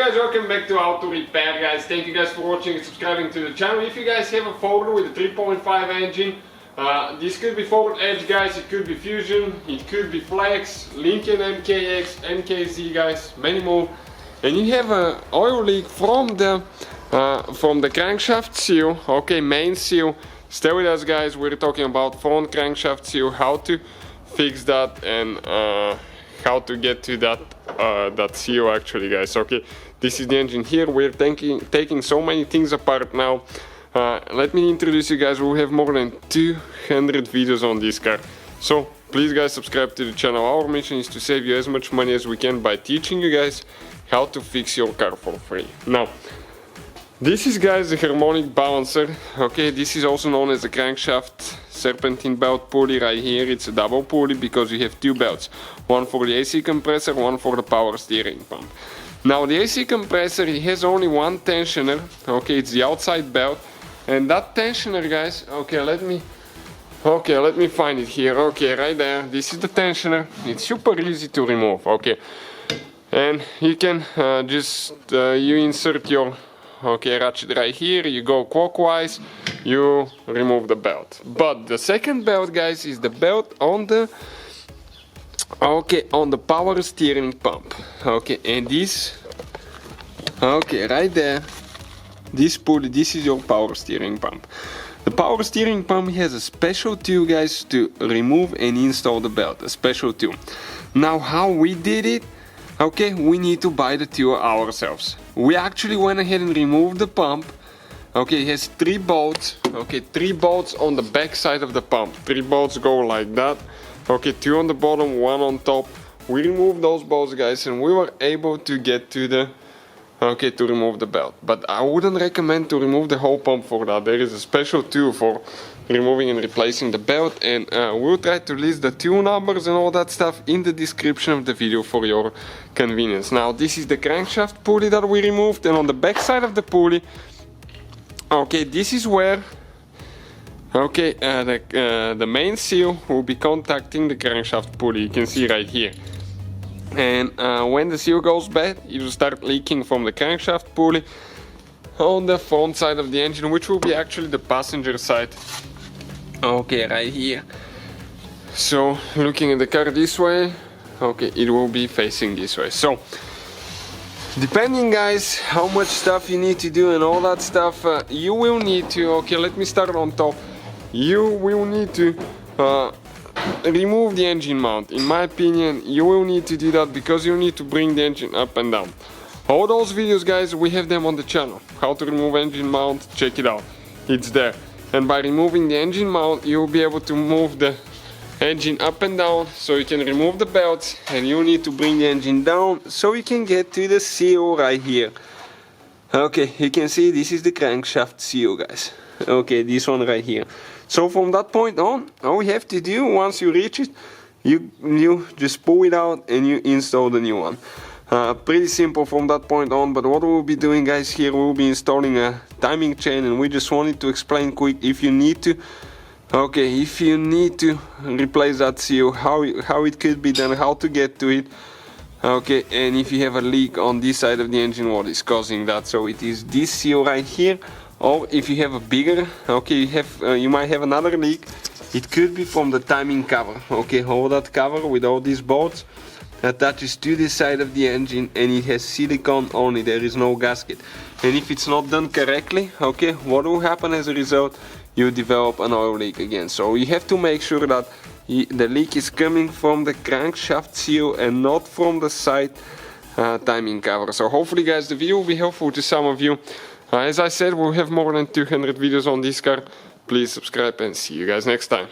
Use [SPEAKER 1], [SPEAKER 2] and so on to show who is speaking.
[SPEAKER 1] guys, welcome back to Auto Repair, guys. Thank you guys for watching and subscribing to the channel. If you guys have a Ford with a 3.5 engine, this could be Ford Edge, guys, it could be Fusion, it could be Flex, Lincoln MKX, Mkz, guys, many more. And you have an oil leak from the crankshaft seal, okay, main seal. Stay with us, guys. We're talking about front crankshaft seal, how to fix that, and how to get to that seal actually, guys. Okay, this is the engine here. We're taking so many things apart now. Let me introduce you guys. We have more than 200 videos on this car, so please guys subscribe to the channel. Our mission is to save you as much money as we can by teaching you guys how to fix your car for free. Now this is, guys, the Harmonic Balancer. Okay, this is also known as a crankshaft serpentine belt pulley right here. It's a double pulley because you have two belts, one for the AC compressor, one for the power steering pump. Now the AC compressor, it has only one tensioner. Okay, it's the outside belt, and that tensioner, guys, okay, let me find it here. Okay, right there, this is the tensioner. It's super easy to remove. Okay, and you can you insert your ratchet right here, you go clockwise, you remove the belt. But the second belt, guys, is the belt on the power steering pump. Okay, and this, right there, this pulley, this is your power steering pump. The power steering pump has a special tool, guys, to remove and install the belt, a special tool. Now how we did it, okay, we need to buy the tool ourselves. We actually went ahead and removed the pump. Okay, it has 3 bolts. Okay, 3 bolts on the back side of the pump. 3 bolts go like that. Okay, 2 on the bottom, 1 on top. We removed those bolts, guys, and we were able to get to the to remove the belt. But I wouldn't recommend to remove the whole pump for that. There is a special tool for removing and replacing the belt, and we'll try to list the tool numbers and all that stuff in the description of the video for your convenience. Now this is the crankshaft pulley that we removed, and on the back side of the pulley, okay, this is where the main seal will be contacting the crankshaft pulley. You can see right here. And when the seal goes bad, it will start leaking from the crankshaft pulley on the front side of the engine, which will be actually the passenger side. Okay, right here. So looking at the car this way, okay, it will be facing this way. So depending, guys, how much stuff you need to do and all that stuff, you will need to, okay, let me start on top. You will need to remove the engine mount. In my opinion, you will need to do that because you need to bring the engine up and down. All those videos, guys, we have them on the channel. How to remove engine mount, check it out. It's there. And by removing the engine mount, you will be able to move the engine up and down, so you can remove the belts, and you need to bring the engine down so you can get to the seal right here. Okay, you can see this is the crankshaft seal, guys. Okay, this one right here. So from that point on, all you have to do, once you reach it, you just pull it out and you install the new one. Pretty simple from that point on. But what we'll be doing, guys, here we'll be installing a timing chain, and we just wanted to explain quick if you need to replace that seal, how it could be done, how to get to it. Okay, and if you have a leak on this side of the engine, what is causing that. So it is this seal right here, or if you have a bigger, okay, you might have another leak. It could be from the timing cover. Okay, hold that cover with all these bolts, attaches to this side of the engine, and it has silicone only, there is no gasket. And if it's not done correctly, okay, what will happen as a result? You develop an oil leak again. So you have to make sure that the leak is coming from the crankshaft seal and not from the side timing cover. So hopefully, guys, the video will be helpful to some of you. As I said, we'll have more than 200 videos on this car. Please subscribe and see you guys next time.